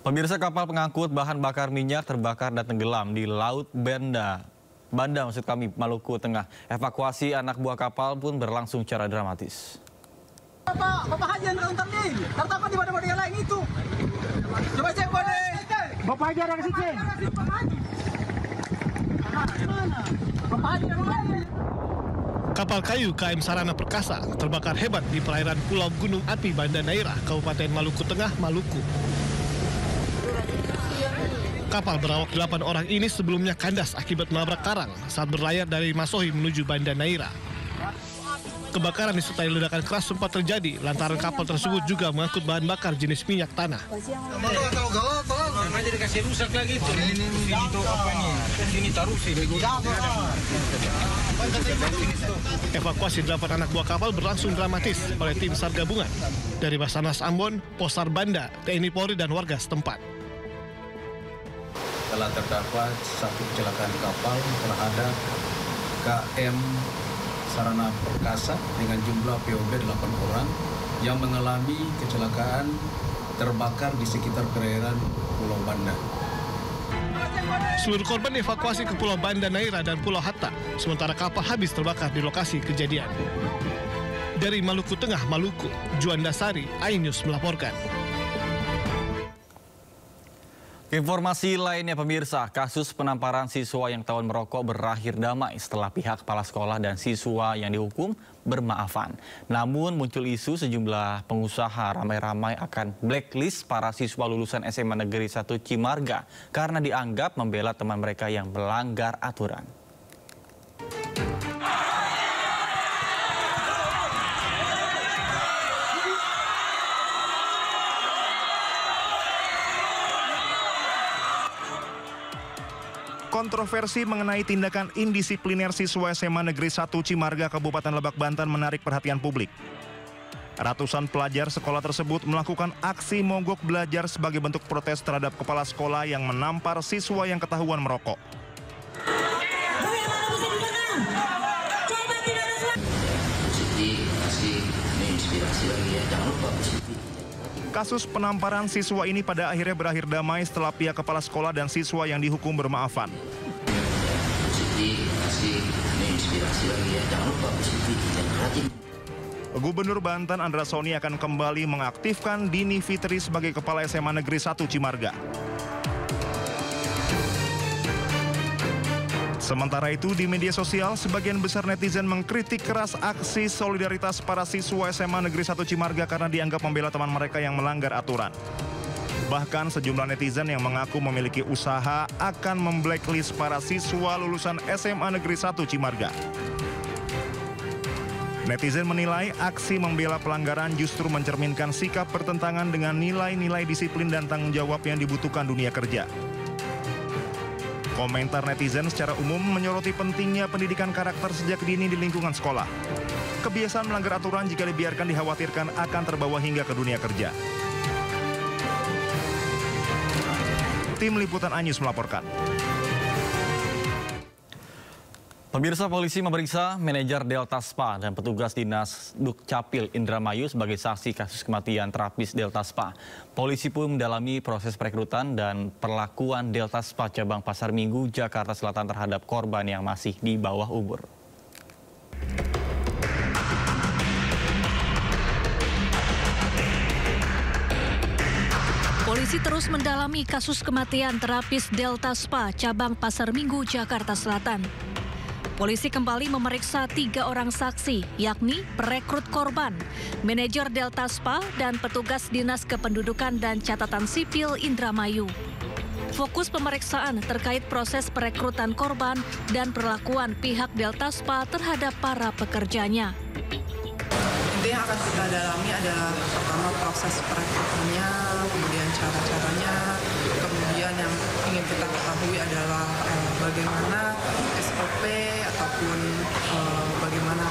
Pemirsa, kapal pengangkut bahan bakar minyak terbakar dan tenggelam di Laut Banda, Maluku Tengah. Evakuasi anak buah kapal pun berlangsung secara dramatis. Bapak Haji yang tertangkap, tertangkap di mana yang lain itu. Coba cek boleh. Bapak Haji ada kasih cek. Bapak Haji ada mana? Kapal kayu KM Sarana Perkasa terbakar hebat di perairan Pulau Gunung Api Banda Neira, Kabupaten Maluku Tengah, Maluku. Kapal berawak 8 orang ini sebelumnya kandas akibat menabrak karang saat berlayar dari Masohi menuju Banda Neira. Kebakaran disertai ledakan keras sempat terjadi lantaran kapal tersebut juga mengangkut bahan bakar jenis minyak tanah. Jadi kasih rusak lagi itu. Ini untuk apa nih? Ini taruh sih. Evakuasi 8 anak buah kapal berlangsung dramatis oleh tim SAR gabungan dari Basarnas Ambon, Posar Banda, TNI Polri dan warga setempat. Telah terdapat satu kecelakaan kapal terhadap KM Sarana Perkasa dengan jumlah POB 8 orang yang mengalami kecelakaan terbakar di sekitar perairan Pulau Banda. Seluruh korban dievakuasi ke Pulau Banda Neira dan Pulau Hatta, sementara kapal habis terbakar di lokasi kejadian. Dari Maluku Tengah, Maluku, Juanda Sari, iNews melaporkan. Informasi lainnya, pemirsa, kasus penamparan siswa yang tahun merokok berakhir damai setelah pihak kepala sekolah dan siswa yang dihukum bermaafan. Namun muncul isu sejumlah pengusaha ramai-ramai akan blacklist para siswa lulusan SMA Negeri 1 Cimarga karena dianggap membela teman mereka yang melanggar aturan. Kontroversi mengenai tindakan indisipliner siswa SMA Negeri 1 Cimarga, Kabupaten Lebak, Banten menarik perhatian publik. Ratusan pelajar sekolah tersebut melakukan aksi mogok belajar sebagai bentuk protes terhadap kepala sekolah yang menampar siswa yang ketahuan merokok. Kasus penamparan siswa ini pada akhirnya berakhir damai setelah pihak kepala sekolah dan siswa yang dihukum bermaafan. Gubernur Banten Andra Soni akan kembali mengaktifkan Dini Fitri sebagai Kepala SMA Negeri 1 Cimarga. Sementara itu, di media sosial, sebagian besar netizen mengkritik keras aksi solidaritas para siswa SMA Negeri 1 Cimarga karena dianggap membela teman mereka yang melanggar aturan. Bahkan sejumlah netizen yang mengaku memiliki usaha akan memblacklist para siswa lulusan SMA Negeri 1 Cimarga. Netizen menilai aksi membela pelanggaran justru mencerminkan sikap bertentangan dengan nilai-nilai disiplin dan tanggung jawab yang dibutuhkan dunia kerja. Komentar netizen secara umum menyoroti pentingnya pendidikan karakter sejak dini di lingkungan sekolah. Kebiasaan melanggar aturan jika dibiarkan dikhawatirkan akan terbawa hingga ke dunia kerja. Tim Liputan iNews melaporkan. Pemirsa, polisi memeriksa manajer Delta Spa dan petugas dinas Dukcapil Indramayu sebagai saksi kasus kematian terapis Delta Spa. Polisi pun mendalami proses perekrutan dan perlakuan Delta Spa cabang Pasar Minggu, Jakarta Selatan terhadap korban yang masih di bawah umur. Polisi terus mendalami kasus kematian terapis Delta Spa cabang Pasar Minggu, Jakarta Selatan. Polisi kembali memeriksa 3 orang saksi, yakni perekrut korban, manajer Delta Spa, dan petugas Dinas Kependudukan dan Catatan Sipil Indramayu. Fokus pemeriksaan terkait proses perekrutan korban dan perlakuan pihak Delta Spa terhadap para pekerjanya. Itu yang akan kita dalami adalah pertama proses perekrutannya, kemudian cara-caranya, kemudian yang ingin kita ketahui adalah bagaimana SOP ataupun bagaimana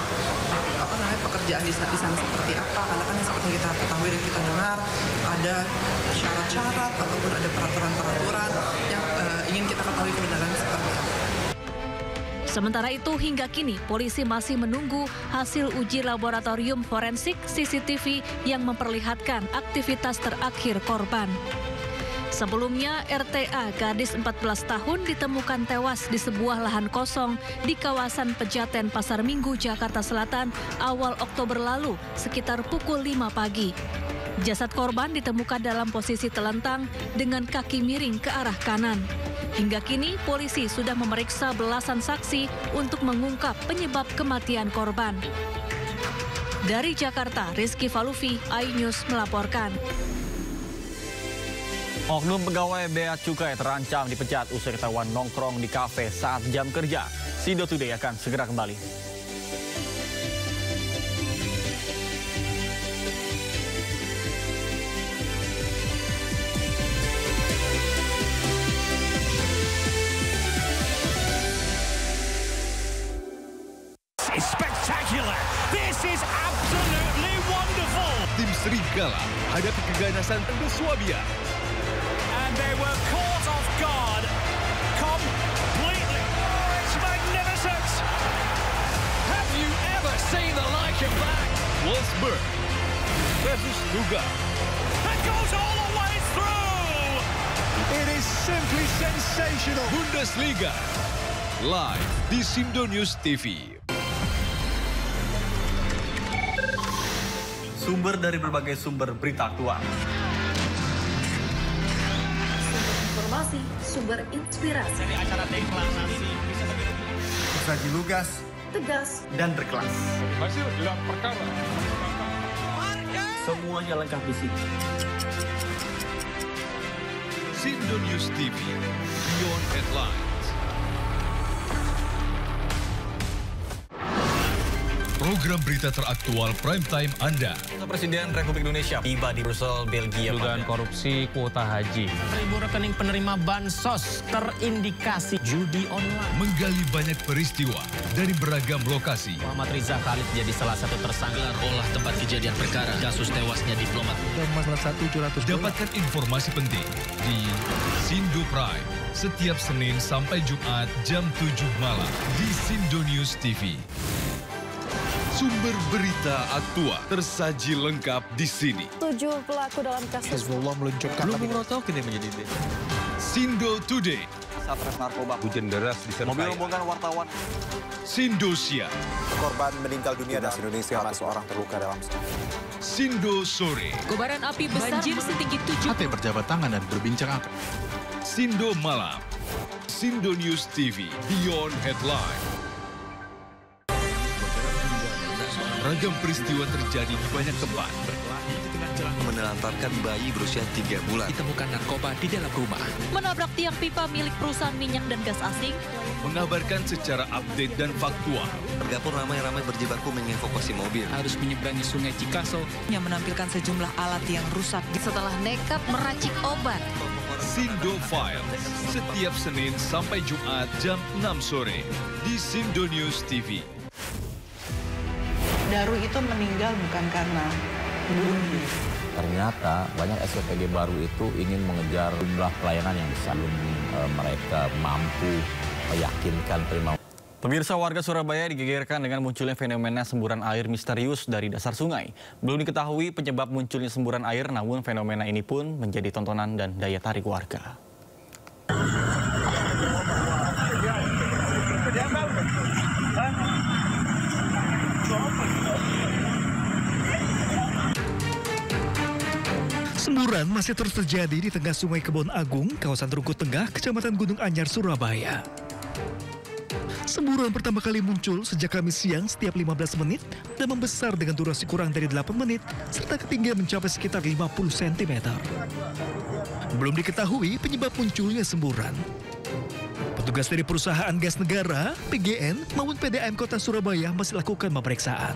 pekerjaan di sana seperti apa, karena kan seperti kita ketahui dan kita dengar ada syarat-syarat ataupun ada peraturan-peraturan yang ingin kita ketahui kebenaran seperti apa. Sementara itu, hingga kini polisi masih menunggu hasil uji laboratorium forensik CCTV yang memperlihatkan aktivitas terakhir korban. Sebelumnya, RTA gadis 14 tahun ditemukan tewas di sebuah lahan kosong di kawasan Pejaten Pasar Minggu, Jakarta Selatan awal Oktober lalu sekitar pukul 5 pagi. Jasad korban ditemukan dalam posisi telentang dengan kaki miring ke arah kanan. Hingga kini, polisi sudah memeriksa belasan saksi untuk mengungkap penyebab kematian korban. Dari Jakarta, Rizky Falufi, iNews melaporkan. Oknum pegawai Bea Cukai terancam dipecat usai ketahuan nongkrong di kafe saat jam kerja. Sindo Today akan segera kembali. It's spectacular. This is absolutely wonderful. Tim Serigala hadapi keganasan Swabia. And they were caught off guard completely. Oh, it's magnificent. Have you ever seen the like of that? Wolfsburg versus Luga. It goes all the way through. It is simply sensational. Bundesliga live di Sindo News TV. Sumber dari berbagai sumber berita aktual. Informasi, sumber inspirasi. Dari acara deklarasi Saji lugas, Tegas. dan berkelas. Hasil gelar perkara. Semuanya lengkap di sini. Sindo News TV Beyond Headlines. Program berita teraktual prime time Anda. Presiden Republik Indonesia tiba di Brussel, Belgia. Dugaan korupsi kuota haji. 1.000 rekening penerima bansos terindikasi judi online. Menggali banyak peristiwa dari beragam lokasi. Muhammad Riza Khalid jadi salah satu tersangka olah tempat kejadian perkara kasus tewasnya diplomat. Dapatkan informasi penting di Sindo Prime setiap Senin sampai Jumat jam 7 malam di Sindo News TV. Sumber berita aktual tersaji lengkap di sini. 7 pelaku dalam kasus Hezbollah meluncurkan Sindo Today. Satres narkoba. Hujan deras disertai. Mobil rombongan wartawan. Sindosia. Korban meninggal dunia di Indonesia, ada seorang terluka dalam. Sindo Sore. kobaran api besar banjir setinggi 7. Hati berjabat tangan dan berbincang apa? Sindo Malam. Sindo News TV Beyond Headline. Ragam peristiwa terjadi di banyak tempat. Menelantarkan bayi berusia 3 bulan. Ditemukan narkoba di dalam rumah. Menabrak tiang pipa milik perusahaan minyak dan gas asing. Mengabarkan secara update dan faktual. Warga pun ramai-ramai berjibaku mengevakuasi mobil. Harus menyeberangi sungai Cikaso. Yang menampilkan sejumlah alat yang rusak. Setelah nekat meracik obat. Sindo Files setiap Senin sampai Jumat jam 6 sore di Sindo News TV. Daru itu meninggal bukan karena bunuh diri. Ternyata banyak SPPG baru itu ingin mengejar jumlah pelayanan yang besar. Mereka mampu meyakinkan terima. Pemirsa, warga Surabaya digegerkan dengan munculnya fenomena semburan air misterius dari dasar sungai. Belum diketahui penyebab munculnya semburan air, namun fenomena ini pun menjadi tontonan dan daya tarik warga. Semburan masih terus terjadi di tengah Sungai Kebon Agung, kawasan Rungkut Tengah, Kecamatan Gunung Anyar, Surabaya. Semburan pertama kali muncul sejak Kamis siang setiap 15 menit dan membesar dengan durasi kurang dari 8 menit serta ketinggian mencapai sekitar 50 cm. Belum diketahui penyebab munculnya semburan. Petugas dari perusahaan gas negara, PGN, maupun PDAM Kota Surabaya masih lakukan pemeriksaan.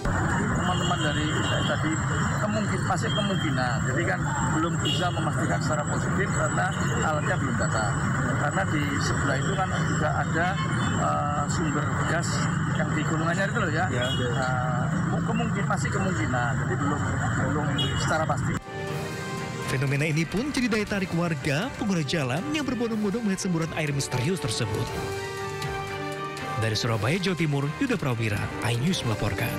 Teman-teman dari tadi masih kemungkinan, jadi kan belum bisa memastikan secara positif karena alatnya belum datang. Karena di sebelah itu kan juga ada sumber gas yang di Gunung Anyar itu loh ya. Masih kemungkinan, jadi belum secara pasti. Fenomena ini pun jadi daya tarik warga pengguna jalan yang berbondong-bondong melihat semburan air misterius tersebut. Dari Surabaya, Jawa Timur, Yuda Prawira, iNews melaporkan.